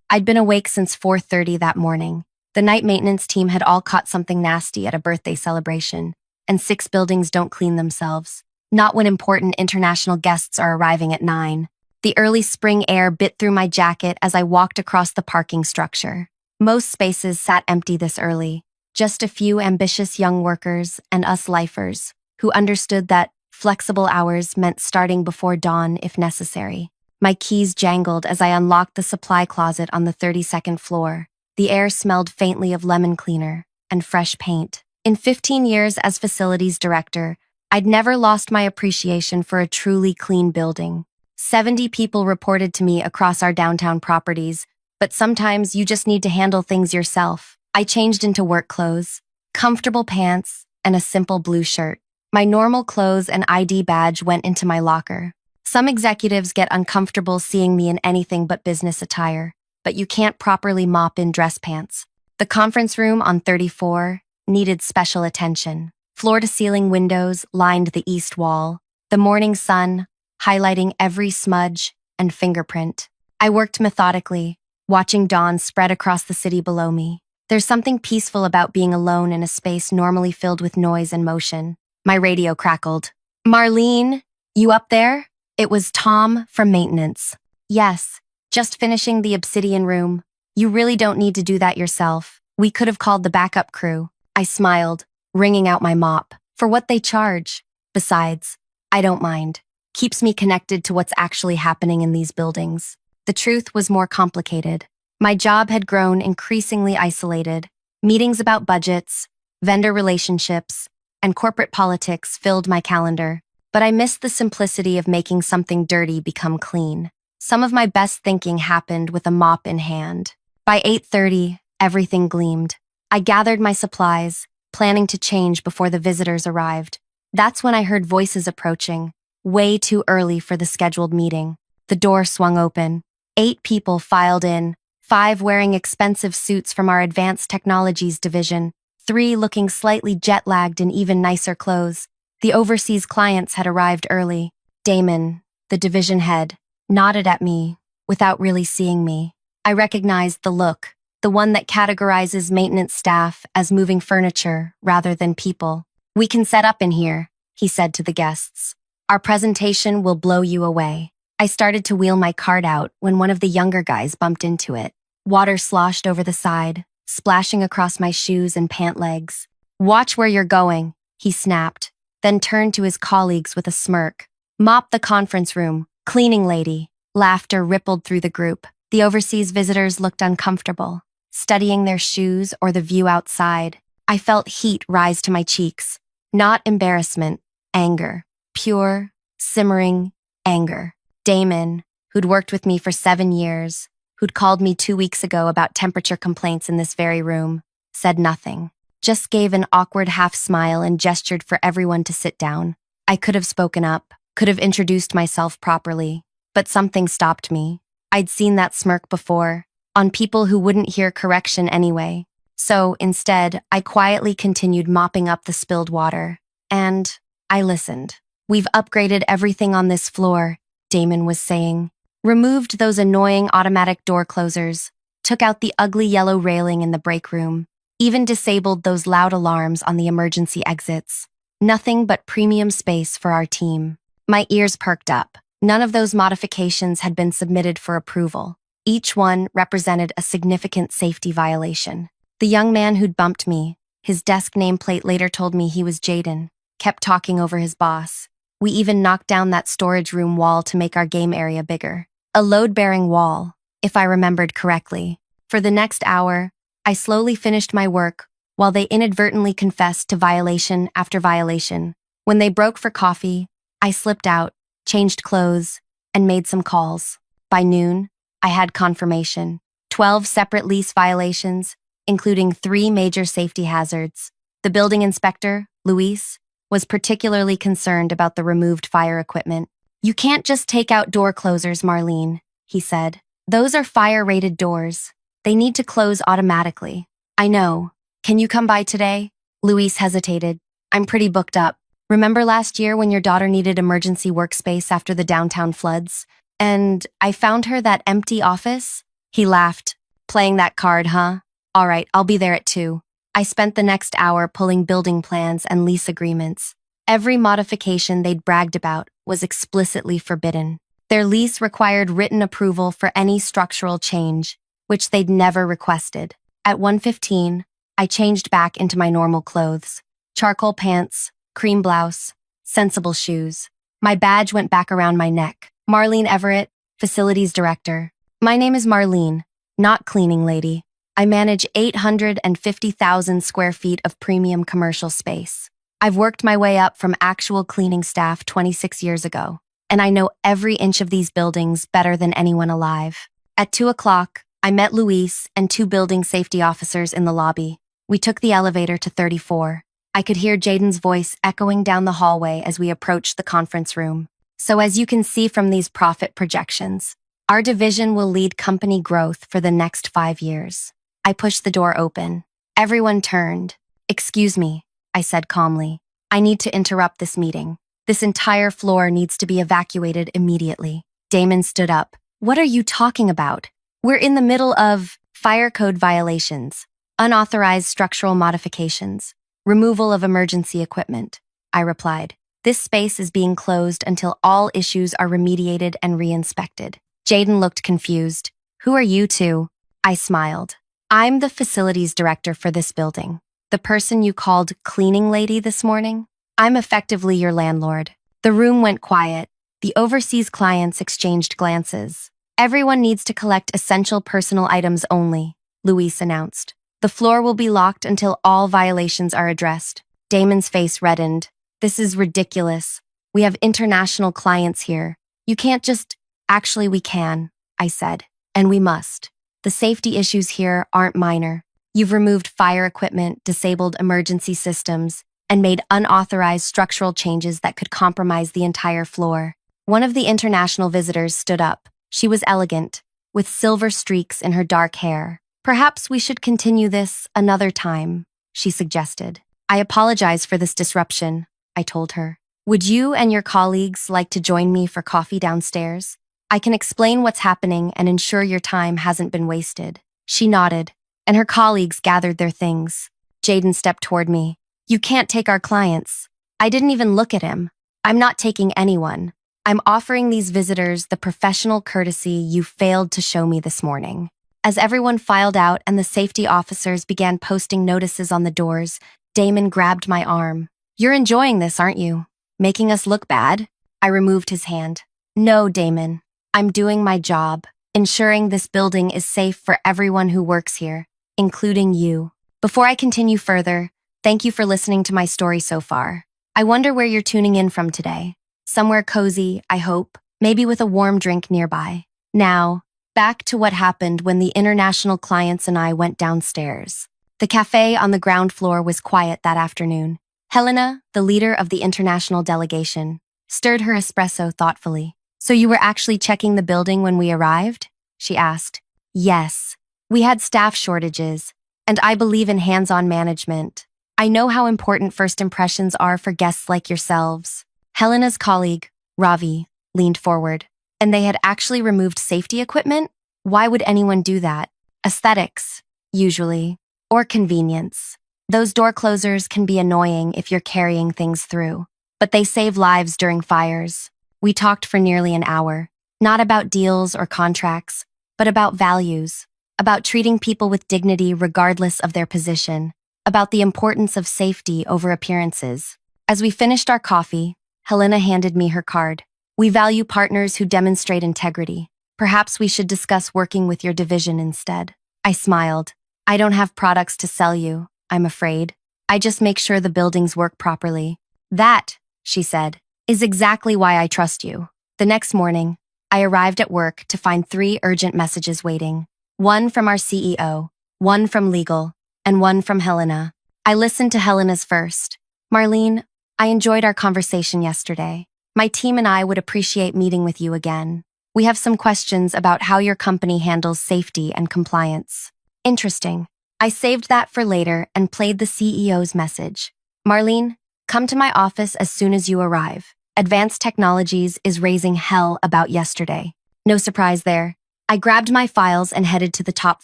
I'd been awake since 4:30 that morning. The night maintenance team had all caught something nasty at a birthday celebration, and 6 buildings don't clean themselves. Not when important international guests are arriving at 9. The early spring air bit through my jacket as I walked across the parking structure. Most spaces sat empty this early, just a few ambitious young workers and us lifers who understood that flexible hours meant starting before dawn if necessary. My keys jangled as I unlocked the supply closet on the 32nd floor. The air smelled faintly of lemon cleaner and fresh paint. In 15 years as facilities director, I'd never lost my appreciation for a truly clean building. 70 people reported to me across our downtown properties, but sometimes you just need to handle things yourself. I changed into work clothes, comfortable pants, and a simple blue shirt. My normal clothes and ID badge went into my locker. Some executives get uncomfortable seeing me in anything but business attire, but you can't properly mop in dress pants. The conference room on 34 needed special attention. Floor-to-ceiling windows lined the east wall, the morning sun highlighting every smudge and fingerprint. I worked methodically, watching dawn spread across the city below me. There's something peaceful about being alone in a space normally filled with noise and motion. My radio crackled. "Marlene, you up there?" It was Tom from maintenance. "Yes, just finishing the obsidian room. You really don't need to do that yourself. We could have called the backup crew." I smiled, wringing out my mop. For what they charge. Besides, I don't mind. Keeps me connected to what's actually happening in these buildings. The truth was more complicated. My job had grown increasingly isolated. Meetings about budgets, vendor relationships, and corporate politics filled my calendar. But I missed the simplicity of making something dirty become clean. Some of my best thinking happened with a mop in hand. By 8:30, everything gleamed. I gathered my supplies, planning to change before the visitors arrived. That's when I heard voices approaching, way too early for the scheduled meeting. The door swung open. 8 people filed in, 5 wearing expensive suits from our advanced technologies division, 3 looking slightly jet-lagged in even nicer clothes. The overseas clients had arrived early. Damon, the division head, nodded at me without really seeing me. I recognized the look, the one that categorizes maintenance staff as moving furniture rather than people. "We can set up in here," he said to the guests. "Our presentation will blow you away." I started to wheel my cart out when one of the younger guys bumped into it. Water sloshed over the side, splashing across my shoes and pant legs. "Watch where you're going," he snapped, then turned to his colleagues with a smirk. "Mop the conference room, cleaning lady." Laughter rippled through the group. The overseas visitors looked uncomfortable, studying their shoes or the view outside. I felt heat rise to my cheeks. Not embarrassment, anger. Pure, simmering anger. Damon, who'd worked with me for 7 years, who'd called me 2 weeks ago about temperature complaints in this very room, said nothing. Just gave an awkward half-smile and gestured for everyone to sit down. I could have spoken up, could have introduced myself properly, but something stopped me. I'd seen that smirk before, on people who wouldn't hear correction anyway. So, instead, I quietly continued mopping up the spilled water. And I listened. "We've upgraded everything on this floor," Damon was saying. "Removed those annoying automatic door closers, took out the ugly yellow railing in the break room, even disabled those loud alarms on the emergency exits. Nothing but premium space for our team." My ears perked up. None of those modifications had been submitted for approval. Each one represented a significant safety violation. The young man who'd bumped me, his desk nameplate later told me he was Jaden, kept talking over his boss. We even knocked down that storage room wall to make our game area bigger. A load-bearing wall, if I remembered correctly. For the next hour, I slowly finished my work while they inadvertently confessed to violation after violation. When they broke for coffee, I slipped out, changed clothes, and made some calls. By noon, I had confirmation. 12 separate lease violations, including 3 major safety hazards. The building inspector, Luis, was particularly concerned about the removed fire equipment. "You can't just take out door closers, Marlene," he said. "Those are fire-rated doors. They need to close automatically." "I know. Can you come by today?" Luis hesitated. "I'm pretty booked up. Remember last year when your daughter needed emergency workspace after the downtown floods? And I found her that empty office?" He laughed, Playing that card, huh? All right, I'll be there at 2. I spent the next hour pulling building plans and lease agreements. Every modification they'd bragged about was explicitly forbidden. Their lease required written approval for any structural change, which they'd never requested. At 1:15, I changed back into my normal clothes. Charcoal pants, cream blouse, sensible shoes. My badge went back around my neck. Marlene Everett, Facilities Director. My name is Marlene, not cleaning lady. I manage 850,000 square feet of premium commercial space. I've worked my way up from actual cleaning staff 26 years ago, and I know every inch of these buildings better than anyone alive. At 2 o'clock, I met Luis and 2 building safety officers in the lobby. We took the elevator to 34. I could hear Jaden's voice echoing down the hallway as we approached the conference room. So as you can see from these profit projections, our division will lead company growth for the next 5 years. I pushed the door open. Everyone turned. "Excuse me," I said calmly. "I need to interrupt this meeting. This entire floor needs to be evacuated immediately." Damon stood up. "What are you talking about? We're in the middle of fire code violations, unauthorized structural modifications, removal of emergency equipment," I replied. "This space is being closed until all issues are remediated and re-inspected." Jaden looked confused. "Who are you two?" I smiled. "I'm the facilities director for this building. The person you called cleaning lady this morning? I'm effectively your landlord." The room went quiet. The overseas clients exchanged glances. "Everyone needs to collect essential personal items only," Luis announced. "The floor will be locked until all violations are addressed." Damon's face reddened. "This is ridiculous. We have international clients here. You can't just— "Actually, we can," I said, "and we must. The safety issues here aren't minor. You've removed fire equipment, disabled emergency systems, and made unauthorized structural changes that could compromise the entire floor." One of the international visitors stood up. She was elegant, with silver streaks in her dark hair. "Perhaps we should continue this another time," she suggested. "I apologize for this disruption," I told her. "Would you and your colleagues like to join me for coffee downstairs? I can explain what's happening and ensure your time hasn't been wasted." She nodded, and her colleagues gathered their things. Jaden stepped toward me. "You can't take our clients." I didn't even look at him. "I'm not taking anyone. I'm offering these visitors the professional courtesy you failed to show me this morning." As everyone filed out and the safety officers began posting notices on the doors, Damon grabbed my arm. "You're enjoying this, aren't you? Making us look bad?" I removed his hand. "No, Damon. I'm doing my job, ensuring this building is safe for everyone who works here, including you." Before I continue further, thank you for listening to my story so far. I wonder where you're tuning in from today. Somewhere cozy, I hope, maybe with a warm drink nearby. Now, back to what happened when the international clients and I went downstairs. The cafe on the ground floor was quiet that afternoon. Helena, the leader of the international delegation, stirred her espresso thoughtfully. "So you were actually checking the building when we arrived?" she asked. "Yes. We had staff shortages, and I believe in hands-on management. I know how important first impressions are for guests like yourselves." Helena's colleague, Ravi, leaned forward. "And they had actually removed safety equipment? Why would anyone do that?" "Aesthetics, usually. Or convenience. Those door closers can be annoying if you're carrying things through, but they save lives during fires." We talked for nearly an hour, not about deals or contracts, but about values, about treating people with dignity regardless of their position, about the importance of safety over appearances. As we finished our coffee, Helena handed me her card. "We value partners who demonstrate integrity. Perhaps we should discuss working with your division instead." I smiled. "I don't have products to sell you, I'm afraid. I just make sure the buildings work properly." "That," she said, "is exactly why I trust you." The next morning, I arrived at work to find 3 urgent messages waiting. One from our CEO, one from legal, and one from Helena. I listened to Helena's first. "Marlene, I enjoyed our conversation yesterday. My team and I would appreciate meeting with you again. We have some questions about how your company handles safety and compliance." Interesting. I saved that for later and played the CEO's message. "Marlene, come to my office as soon as you arrive. Advanced Technologies is raising hell about yesterday." No surprise there. I grabbed my files and headed to the top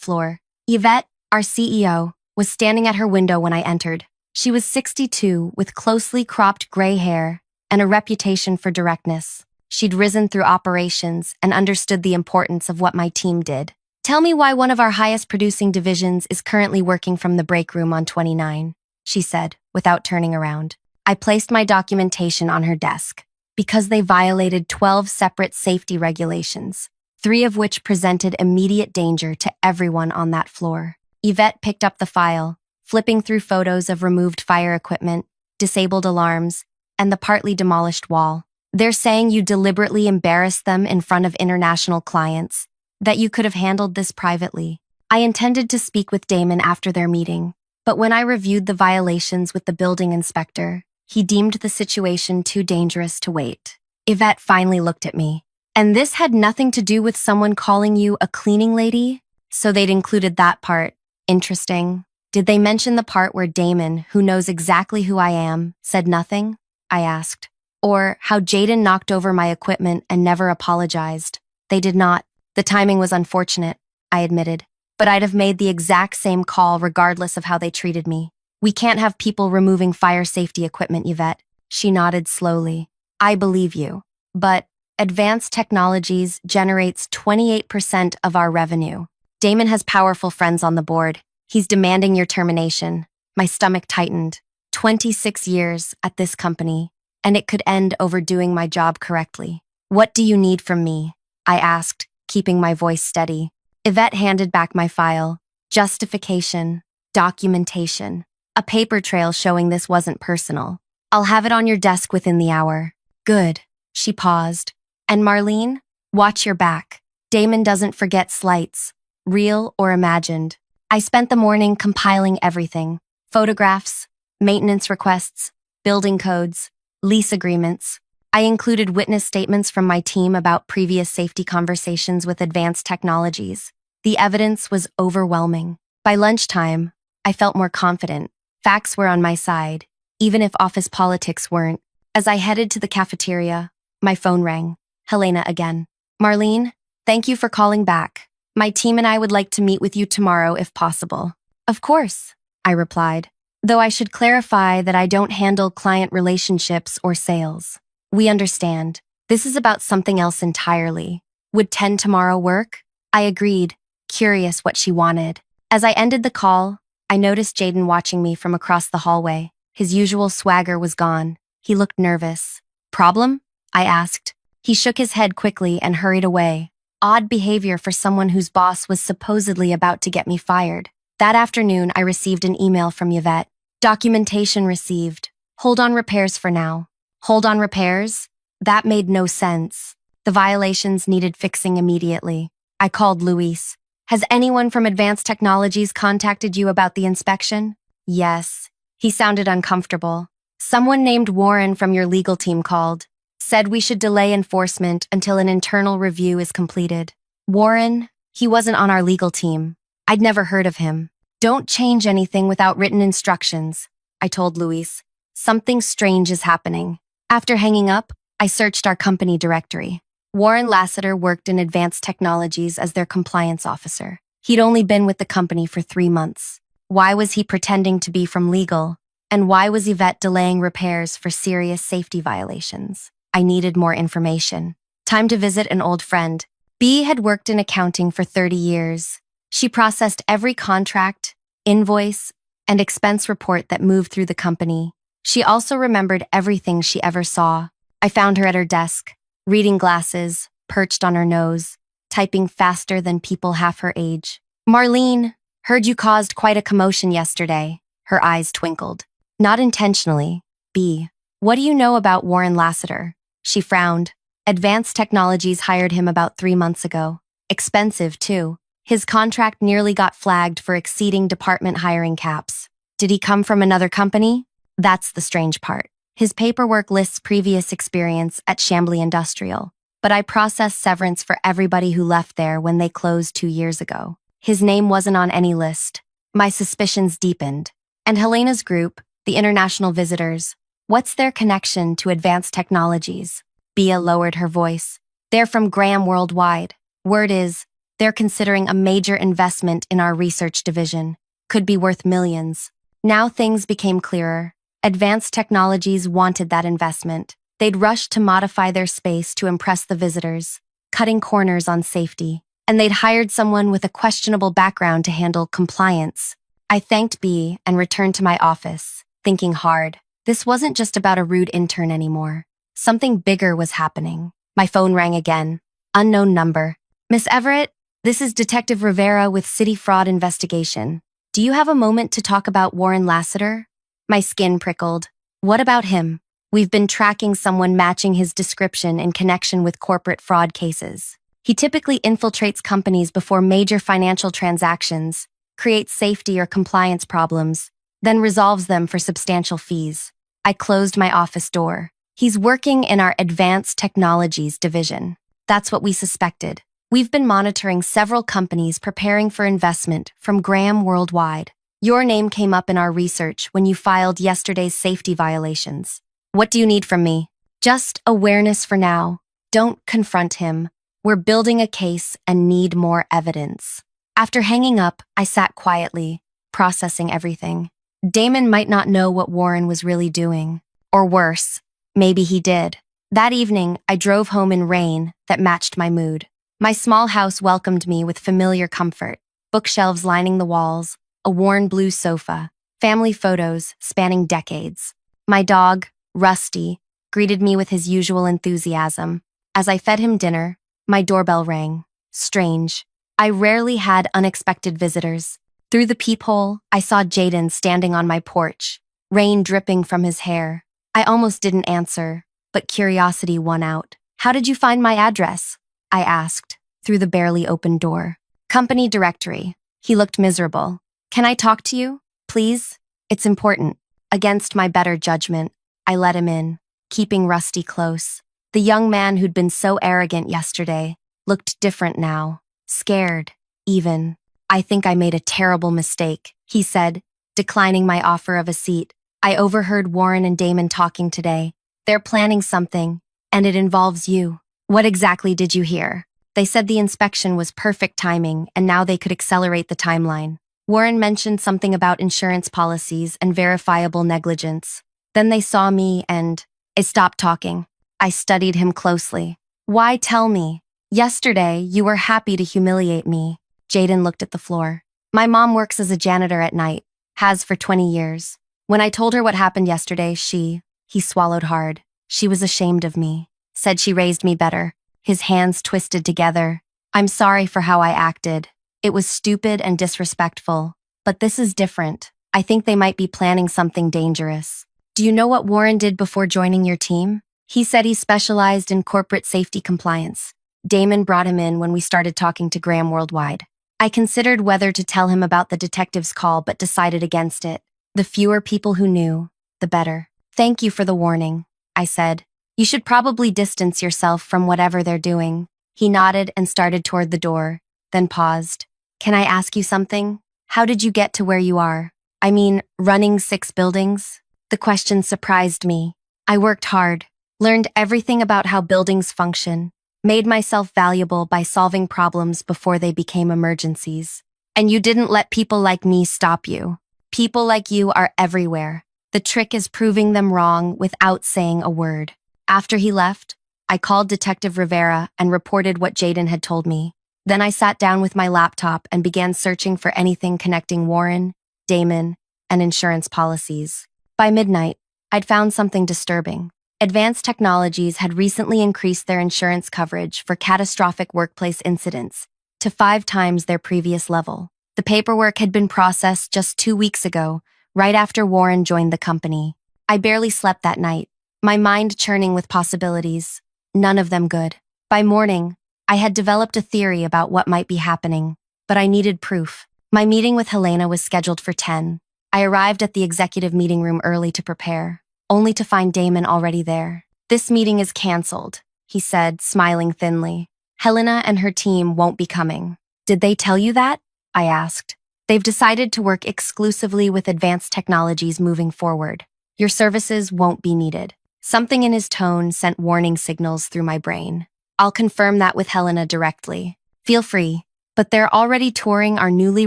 floor. Yvette, our CEO, was standing at her window when I entered. She was 62, with closely cropped gray hair and a reputation for directness. She'd risen through operations and understood the importance of what my team did. "Tell me why one of our highest producing divisions is currently working from the break room on 29, she said, without turning around. I placed my documentation on her desk. Because they violated 12 separate safety regulations, 3 of which presented immediate danger to everyone on that floor. Yvette picked up the file, flipping through photos of removed fire equipment, disabled alarms, and the partly demolished wall. "They're saying you deliberately embarrassed them in front of international clients, that you could have handled this privately. I intended to speak with Damon after their meeting, but when I reviewed the violations with the building inspector, he deemed the situation too dangerous to wait." Yvette finally looked at me. "And this had nothing to do with someone calling you a cleaning lady? So they'd included that part. Interesting. Did they mention the part where Damon, who knows exactly who I am, said nothing?" I asked. "Or how Jaden knocked over my equipment and never apologized?" "They did not. The timing was unfortunate," I admitted. "But I'd have made the exact same call regardless of how they treated me. We can't have people removing fire safety equipment, Yvette." She nodded slowly. "I believe you. But advanced technologies generates 28% of our revenue. Damon has powerful friends on the board. He's demanding your termination." My stomach tightened. 26 years at this company, and it could end over doing my job correctly. "What do you need from me?" I asked, keeping my voice steady. Yvette handed back my file. Justification, documentation, a paper trail showing this wasn't personal. "I'll have it on your desk within the hour." "Good." She paused. "And Marlene, watch your back. Damon doesn't forget slights, real or imagined." I spent the morning compiling everything: photographs, maintenance requests, building codes, lease agreements. I included witness statements from my team about previous safety conversations with advanced technologies. The evidence was overwhelming. By lunchtime, I felt more confident. Facts were on my side, even if office politics weren't. As I headed to the cafeteria, my phone rang. Helena again. "Marlene, thank you for calling back. My team and I would like to meet with you tomorrow if possible." "Of course," I replied, though I should clarify that I don't handle client relationships or sales. "We understand. This is about something else entirely. Would 10 tomorrow work?" I agreed, curious what she wanted. As I ended the call, I noticed Jaden watching me from across the hallway. His usual swagger was gone. He looked nervous. "Problem?" I asked. He shook his head quickly and hurried away. Odd behavior for someone whose boss was supposedly about to get me fired. That afternoon, I received an email from Yvette. "Documentation received. Hold on repairs for now." Hold on repairs? That made no sense. The violations needed fixing immediately. I called Luis. "Has anyone from Advanced Technologies contacted you about the inspection?" "Yes." He sounded uncomfortable. "Someone named Warren from your legal team called. Said we should delay enforcement until an internal review is completed." "Warren? He wasn't on our legal team. I'd never heard of him." "Don't change anything without written instructions," I told Luis. "Something strange is happening." After hanging up, I searched our company directory. Warren Lassiter worked in Advanced Technologies as their compliance officer. He'd only been with the company for 3 months. Why was he pretending to be from legal? And why was Yvette delaying repairs for serious safety violations? I needed more information. Time to visit an old friend. B had worked in accounting for 30 years. She processed every contract, invoice, and expense report that moved through the company. She also remembered everything she ever saw. I found her at her desk, reading glasses, perched on her nose, typing faster than people half her age. "Marlene, heard you caused quite a commotion yesterday." Her eyes twinkled. "Not intentionally. B, what do you know about Warren Lassiter?" She frowned. "Advanced Technologies hired him about 3 months ago. Expensive, too. His contract nearly got flagged for exceeding department hiring caps." "Did he come from another company?" "That's the strange part. His paperwork lists previous experience at Chambly Industrial, but I processed severance for everybody who left there when they closed 2 years ago. His name wasn't on any list." My suspicions deepened. "And Helena's group, the International Visitors, what's their connection to Advanced Technologies?" Bea lowered her voice. "They're from Graham Worldwide. Word is, They're considering a major investment in our research division. Could be worth millions. Now things became clearer. Advanced Technologies wanted that investment. They'd rushed to modify their space to impress the visitors, cutting corners on safety. And they'd hired someone with a questionable background to handle compliance. I thanked B and returned to my office, thinking hard. This wasn't just about a rude intern anymore. Something bigger was happening. My phone rang again. Unknown number. Miss Everett, this is Detective Rivera with City Fraud Investigation. Do you have a moment to talk about Warren Lassiter? My skin prickled. What about him? We've been tracking someone matching his description in connection with corporate fraud cases. He typically infiltrates companies before major financial transactions, creates safety or compliance problems, then resolves them for substantial fees. I closed my office door. He's working in our Advanced Technologies division. That's what we suspected. We've been monitoring several companies preparing for investment from Graham Worldwide. Your name came up in our research when you filed yesterday's safety violations. What do you need from me? Just awareness for now. Don't confront him. We're building a case and need more evidence. After hanging up, I sat quietly, processing everything. Damon might not know what Warren was really doing. Or worse, maybe he did. That evening, I drove home in rain that matched my mood. My small house welcomed me with familiar comfort. Bookshelves lining the walls, a worn blue sofa, family photos spanning decades. My dog, Rusty, greeted me with his usual enthusiasm. As I fed him dinner, my doorbell rang. Strange. I rarely had unexpected visitors. Through the peephole, I saw Jaden standing on my porch, rain dripping from his hair. I almost didn't answer, but curiosity won out. How did you find my address? I asked, through the barely open door. Company directory. He looked miserable. Can I talk to you, please? It's important. Against my better judgment, I let him in, keeping Rusty close. The young man who'd been so arrogant yesterday looked different now, scared, even. I think I made a terrible mistake, he said, declining my offer of a seat. I overheard Warren and Damon talking today. They're planning something, and it involves you. What exactly did you hear? They said the inspection was perfect timing, and now they could accelerate the timeline. Warren mentioned something about insurance policies and verifiable negligence. Then they saw me and I stopped talking. I studied him closely. Why tell me? Yesterday, you were happy to humiliate me. Jaden looked at the floor. My mom works as a janitor at night, has for 20 years. When I told her what happened yesterday, he swallowed hard. She was ashamed of me, said she raised me better. His hands twisted together. I'm sorry for how I acted. It was stupid and disrespectful. But this is different. I think they might be planning something dangerous. Do you know what Warren did before joining your team? He said he specialized in corporate safety compliance. Damon brought him in when we started talking to Graham Worldwide. I considered whether to tell him about the detective's call but decided against it. The fewer people who knew, the better. Thank you for the warning, I said. You should probably distance yourself from whatever they're doing. He nodded and started toward the door, then paused. Can I ask you something? How did you get to where you are? I mean, running 6 buildings? The question surprised me. I worked hard, learned everything about how buildings function, made myself valuable by solving problems before they became emergencies. And you didn't let people like me stop you. People like you are everywhere. The trick is proving them wrong without saying a word. After he left, I called Detective Rivera and reported what Jaden had told me. Then I sat down with my laptop and began searching for anything connecting Warren, Damon, and insurance policies. By midnight, I'd found something disturbing. Advanced Technologies had recently increased their insurance coverage for catastrophic workplace incidents to 5 times their previous level. The paperwork had been processed just 2 weeks ago, right after Warren joined the company. I barely slept that night, my mind churning with possibilities, none of them good. By morning, I had developed a theory about what might be happening, but I needed proof. My meeting with Helena was scheduled for 10. I arrived at the executive meeting room early to prepare, only to find Damon already there. This meeting is canceled, he said, smiling thinly. Helena and her team won't be coming. Did they tell you that? I asked. They've decided to work exclusively with Advanced Technologies moving forward. Your services won't be needed. Something in his tone sent warning signals through my brain. I'll confirm that with Helena directly. Feel free. but they're already touring our newly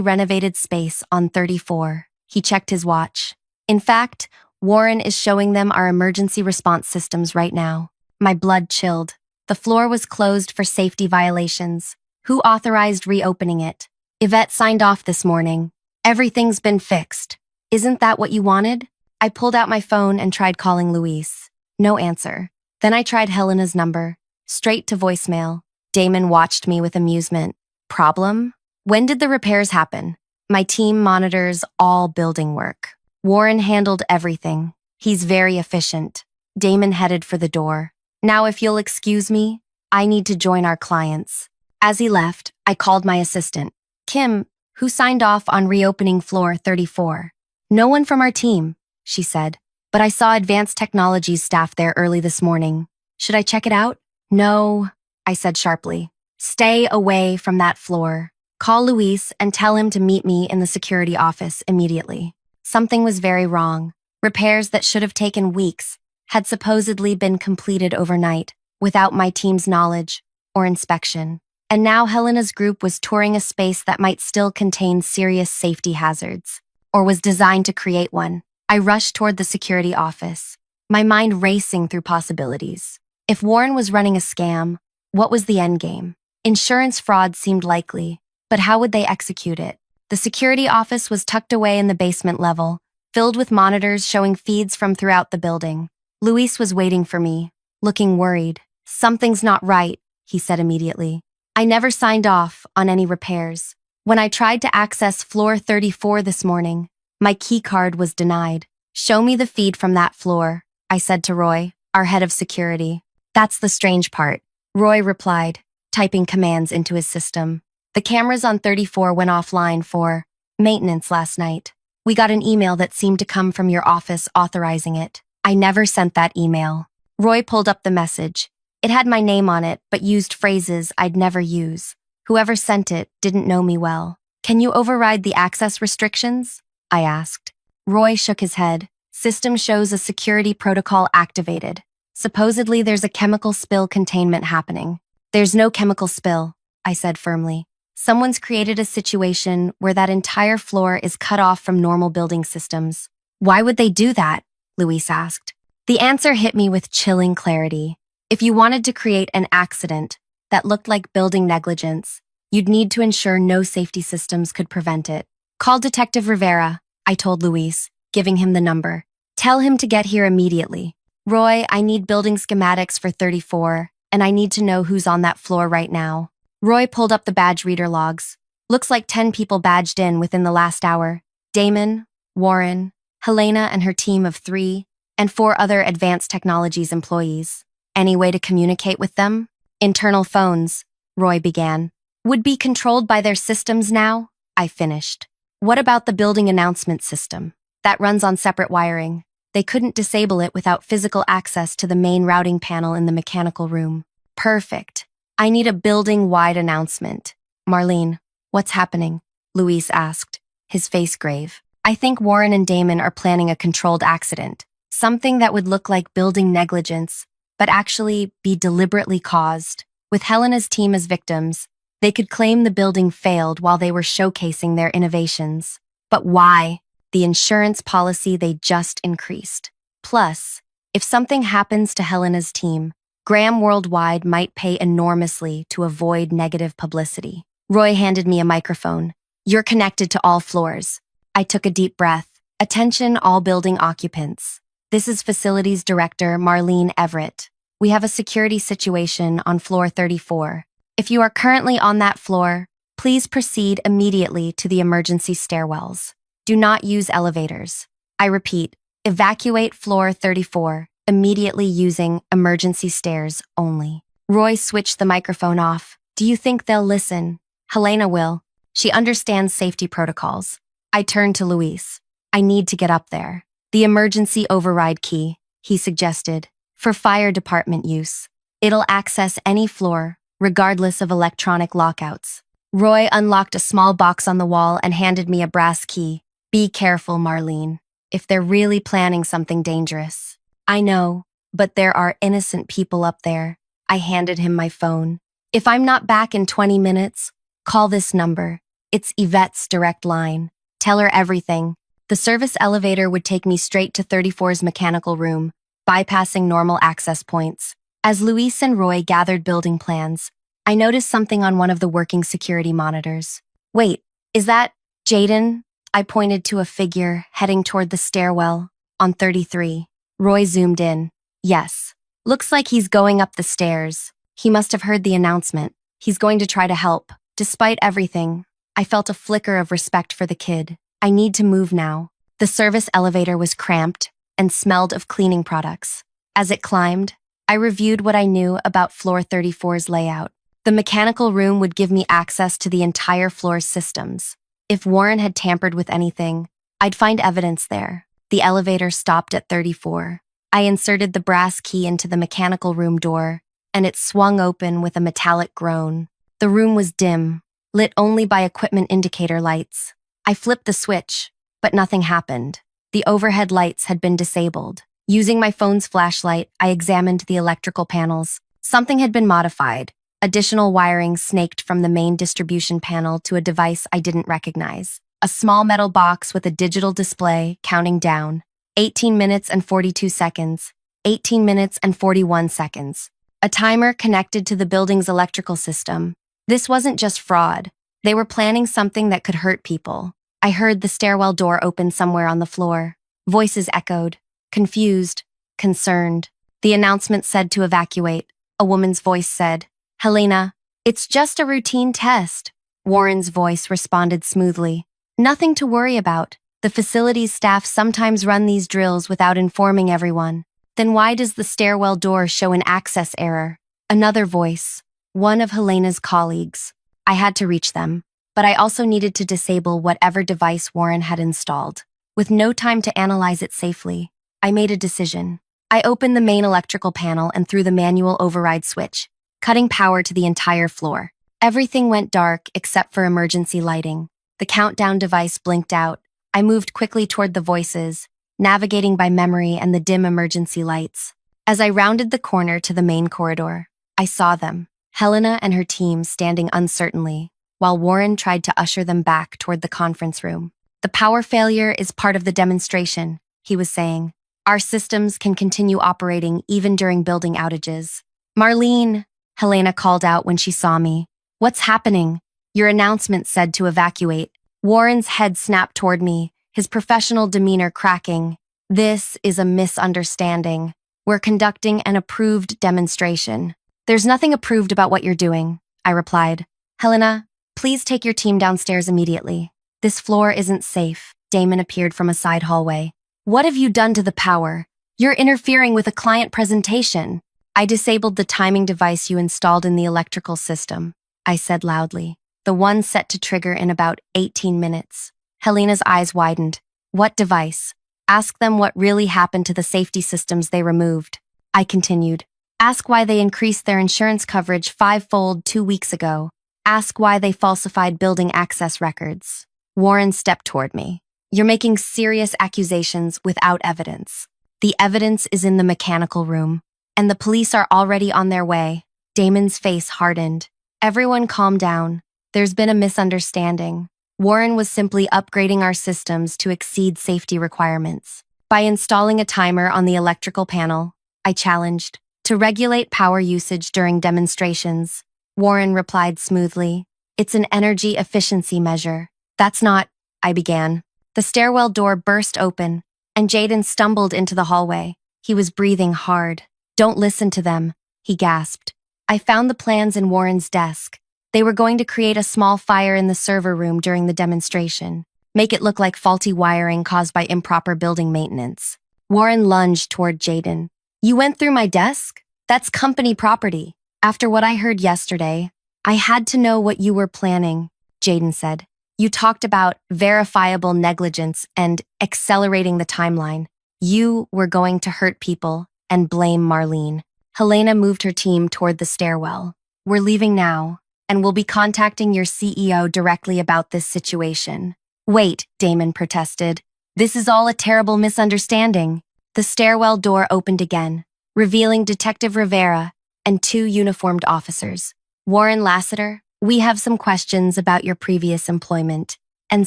renovated space on 34. He checked his watch. In fact, Warren is showing them our emergency response systems right now. My blood chilled. The floor was closed for safety violations. Who authorized reopening it? Yvette signed off this morning. Everything's been fixed. Isn't that what you wanted? I pulled out my phone and tried calling Luis. No answer. Then I tried Helena's number. Straight to voicemail. Damon watched me with amusement. Problem? When did the repairs happen? My team monitors all building work. Warren handled everything. He's very efficient. Damon headed for the door. Now if you'll excuse me, I need to join our clients. As he left, I called my assistant, Kim, who signed off on reopening floor 34. No one from our team, she said, but I saw advanced technologies staff there early this morning. Should I check it out? No, I said sharply. Stay away from that floor. Call Luis and tell him to meet me in the security office immediately. Something was very wrong. Repairs that should have taken weeks had supposedly been completed overnight without my team's knowledge or inspection. And now Helena's group was touring a space that might still contain serious safety hazards, or was designed to create one. I rushed toward the security office, my mind racing through possibilities. If Warren was running a scam, what was the endgame? Insurance fraud seemed likely, but how would they execute it? The security office was tucked away in the basement level, filled with monitors showing feeds from throughout the building. Luis was waiting for me, looking worried. Something's not right, he said immediately. I never signed off on any repairs. When I tried to access floor 34 this morning, my key card was denied. Show me the feed from that floor, I said to Roy, our head of security. That's the strange part, Roy replied, typing commands into his system. The cameras on 34 went offline for maintenance last night. We got an email that seemed to come from your office authorizing it. I never sent that email. Roy pulled up the message. It had my name on it, but used phrases I'd never use. Whoever sent it didn't know me well. Can you override the access restrictions? I asked. Roy shook his head. System shows a security protocol activated. Supposedly there's a chemical spill containment happening. There's no chemical spill, I said firmly. Someone's created a situation where that entire floor is cut off from normal building systems. Why would they do that? Luis asked. The answer hit me with chilling clarity. If you wanted to create an accident that looked like building negligence, you'd need to ensure no safety systems could prevent it. Call Detective Rivera, I told Luis, giving him the number. Tell him to get here immediately. Roy, I need building schematics for 34, and I need to know who's on that floor right now. Roy pulled up the badge reader logs. Looks like 10 people badged in within the last hour. Damon, Warren, Helena and her team of 3, and 4 other advanced technologies employees. Any way to communicate with them? Internal phones, Roy began. Would be controlled by their systems now? I finished. What about the building announcement system? That runs on separate wiring. They couldn't disable it without physical access to the main routing panel in the mechanical room. Perfect. I need a building-wide announcement. Marlene, what's happening? Luis asked, his face grave. I think Warren and Damon are planning a controlled accident. Something that would look like building negligence, but actually be deliberately caused. With Helena's team as victims, they could claim the building failed while they were showcasing their innovations. But why? The insurance policy they just increased. Plus, if something happens to Helena's team, Graham Worldwide might pay enormously to avoid negative publicity. Roy handed me a microphone. You're connected to all floors. I took a deep breath. Attention all building occupants. This is Facilities Director Marlene Everett. We have a security situation on floor 34. If you are currently on that floor, please proceed immediately to the emergency stairwells. Do not use elevators. I repeat, evacuate floor 34, immediately using emergency stairs only. Roy switched the microphone off. Do you think they'll listen? Helena will. She understands safety protocols. I turned to Luis. I need to get up there. The emergency override key, he suggested, for fire department use. It'll access any floor, regardless of electronic lockouts. Roy unlocked a small box on the wall and handed me a brass key. Be careful, Marlene. If they're really planning something dangerous. I know, but there are innocent people up there. I handed him my phone. If I'm not back in 20 minutes, Call this number. It's Yvette's direct line. Tell her everything. The service elevator would take me straight to 34's mechanical room, bypassing normal access points. As Luis and Roy gathered building plans, I noticed something on one of the working security monitors. Wait, is that Jaden? I pointed to a figure heading toward the stairwell on 33. Roy zoomed in. Yes. Looks like he's going up the stairs. He must have heard the announcement. He's going to try to help. Despite everything, I felt a flicker of respect for the kid. I need to move now. The service elevator was cramped and smelled of cleaning products. As it climbed, I reviewed what I knew about floor 34's layout. The mechanical room would give me access to the entire floor's systems. If Warren had tampered with anything, I'd find evidence there. The elevator stopped at 34. I inserted the brass key into the mechanical room door, and it swung open with a metallic groan. The room was dim, lit only by equipment indicator lights. I flipped the switch, but nothing happened. The overhead lights had been disabled. Using my phone's flashlight, I examined the electrical panels. Something had been modified. Additional wiring snaked from the main distribution panel to a device I didn't recognize. A small metal box with a digital display counting down. 18 minutes and 42 seconds. 18 minutes and 41 seconds. A timer connected to the building's electrical system. This wasn't just fraud. They were planning something that could hurt people. I heard the stairwell door open somewhere on the floor. Voices echoed. Confused. Concerned. The announcement said to evacuate. A woman's voice said, "Helena, it's just a routine test." Warren's voice responded smoothly. "Nothing to worry about. The facility's staff sometimes run these drills without informing everyone. Then why does the stairwell door show an access error?" Another voice. One of Helena's colleagues. I had to reach them, but I also needed to disable whatever device Warren had installed. With no time to analyze it safely, I made a decision. I opened the main electrical panel and threw the manual override switch, cutting power to the entire floor. Everything went dark except for emergency lighting. The countdown device blinked out. I moved quickly toward the voices, navigating by memory and the dim emergency lights. As I rounded the corner to the main corridor, I saw them, Helena and her team standing uncertainly, while Warren tried to usher them back toward the conference room. "The power failure is part of the demonstration," he was saying. "Our systems can continue operating even during building outages." "Marlene," Helena called out when she saw me. "What's happening?" "Your announcement said to evacuate." Warren's head snapped toward me, his professional demeanor cracking. "This is a misunderstanding. We're conducting an approved demonstration." "There's nothing approved about what you're doing," I replied. "Helena, please take your team downstairs immediately. This floor isn't safe." Damon appeared from a side hallway. "What have you done to the power? You're interfering with a client presentation." "I disabled the timing device you installed in the electrical system," I said loudly. "The one set to trigger in about 18 minutes. Helena's eyes widened. "What device?" "Ask them what really happened to the safety systems they removed." I continued. "Ask why they increased their insurance coverage 5-fold 2 weeks ago. Ask why they falsified building access records." Warren stepped toward me. "You're making serious accusations without evidence. The evidence is in the mechanical room, and the police are already on their way." Damon's face hardened. "Everyone calm down. There's been a misunderstanding. Warren was simply upgrading our systems to exceed safety requirements. By installing a timer on the electrical panel, I challenged, to regulate power usage during demonstrations." Warren replied smoothly, "It's an energy efficiency measure." "That's not," I began. The stairwell door burst open, and Jaden stumbled into the hallway. He was breathing hard. "Don't listen to them," he gasped. I found the plans in Warren's desk. They were going to create a small fire in the server room during the demonstration, make it look like faulty wiring caused by improper building maintenance. Warren lunged toward Jaden. "You went through my desk? That's company property. After what I heard yesterday, I had to know what you were planning," Jaden said. "You talked about verifiable negligence and accelerating the timeline. You were going to hurt people and blame Marlene." Helena moved her team toward the stairwell. "We're leaving now, and we'll be contacting your CEO directly about this situation." "Wait," Damon protested. "This is all a terrible misunderstanding." The stairwell door opened again, revealing Detective Rivera and 2 uniformed officers. Warren Lassiter, We have some questions about your previous employment and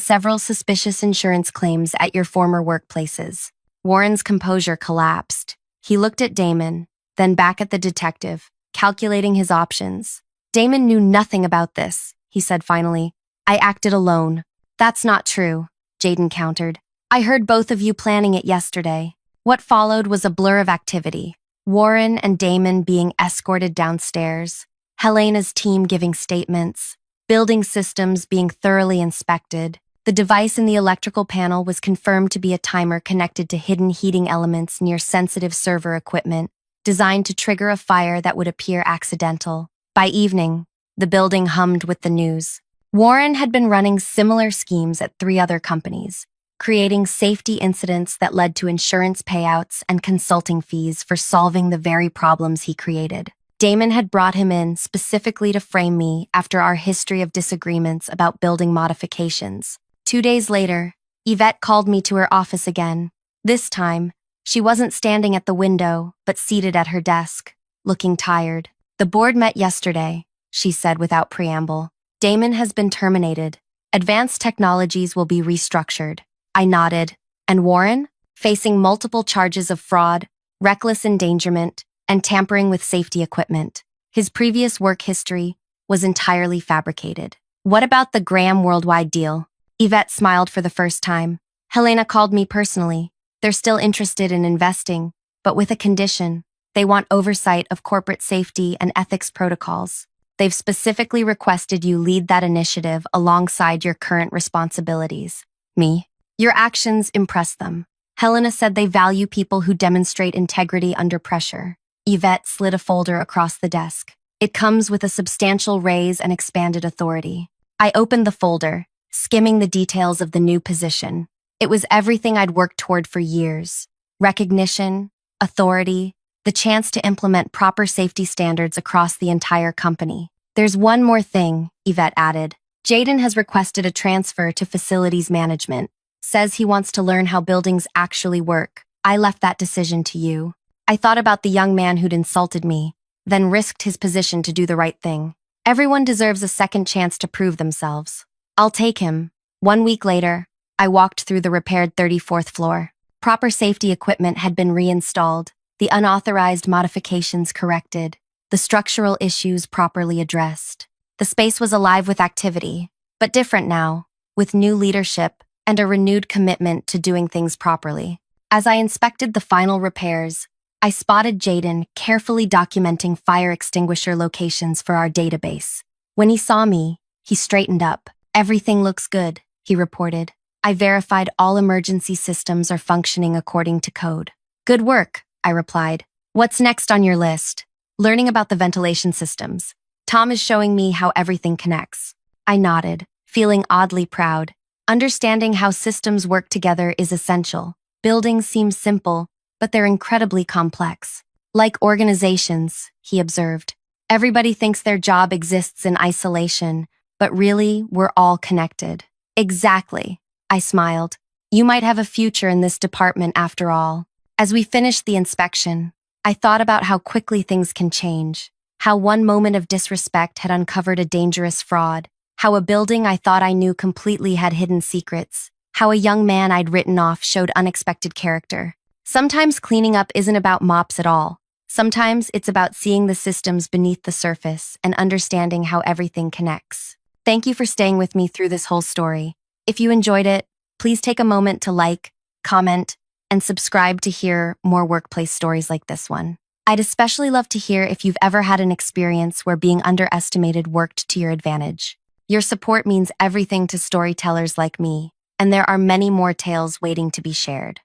several suspicious insurance claims at your former workplaces. Warren's composure collapsed. He looked at Damon, then back at the detective, calculating his options. Damon knew nothing about this, he said finally. I acted alone. That's not true, Jaden countered. I heard both of you planning it yesterday. What followed was a blur of activity. Warren and Damon being escorted downstairs, Helena's team giving statements, building systems being thoroughly inspected. The device in the electrical panel was confirmed to be a timer connected to hidden heating elements near sensitive server equipment, designed to trigger a fire that would appear accidental. By evening, the building hummed with the news. Warren had been running similar schemes at 3 other companies, creating safety incidents that led to insurance payouts and consulting fees for solving the very problems he created. Damon had brought him in specifically to frame me after our history of disagreements about building modifications. 2 days later, Yvette called me to her office again. This time, she wasn't standing at the window, but seated at her desk, looking tired. The board met yesterday, she said without preamble. Damon has been terminated. Advanced technologies will be restructured. I nodded. And Warren? Facing multiple charges of fraud, reckless endangerment, and tampering with safety equipment. His previous work history was entirely fabricated. What about the Graham Worldwide deal? Yvette smiled for the first time. Helena called me personally. They're still interested in investing, but with a condition. They want oversight of corporate safety and ethics protocols. They've specifically requested you lead that initiative alongside your current responsibilities. Me? Your actions impress them. Helena said they value people who demonstrate integrity under pressure. Yvette slid a folder across the desk. It comes with a substantial raise and expanded authority. I opened the folder, skimming the details of the new position. It was everything I'd worked toward for years. Recognition, authority, the chance to implement proper safety standards across the entire company. There's one more thing, Yvette added. Jaden has requested a transfer to facilities management. Says he wants to learn how buildings actually work. I left that decision to you. I thought about the young man who'd insulted me, then risked his position to do the right thing. Everyone deserves a second chance to prove themselves. I'll take him. 1 week later, I walked through the repaired 34th floor. Proper safety equipment had been reinstalled, the unauthorized modifications corrected, the structural issues properly addressed. The space was alive with activity, but different now, with new leadership and a renewed commitment to doing things properly. As I inspected the final repairs, I spotted Jaden carefully documenting fire extinguisher locations for our database. When he saw me, he straightened up. Everything looks good, he reported. I verified all emergency systems are functioning according to code. Good work, I replied. What's next on your list? Learning about the ventilation systems. Tom is showing me how everything connects. I nodded, feeling oddly proud. Understanding how systems work together is essential. Buildings seem simple, but they're incredibly complex. Like organizations, he observed. Everybody thinks their job exists in isolation, but really, we're all connected. Exactly, I smiled. You might have a future in this department after all. As we finished the inspection, I thought about how quickly things can change, how one moment of disrespect had uncovered a dangerous fraud, how a building I thought I knew completely had hidden secrets, how a young man I'd written off showed unexpected character. Sometimes cleaning up isn't about mops at all. Sometimes it's about seeing the systems beneath the surface and understanding how everything connects. Thank you for staying with me through this whole story. If you enjoyed it, please take a moment to like, comment, and subscribe to hear more workplace stories like this one. I'd especially love to hear if you've ever had an experience where being underestimated worked to your advantage. Your support means everything to storytellers like me, and there are many more tales waiting to be shared.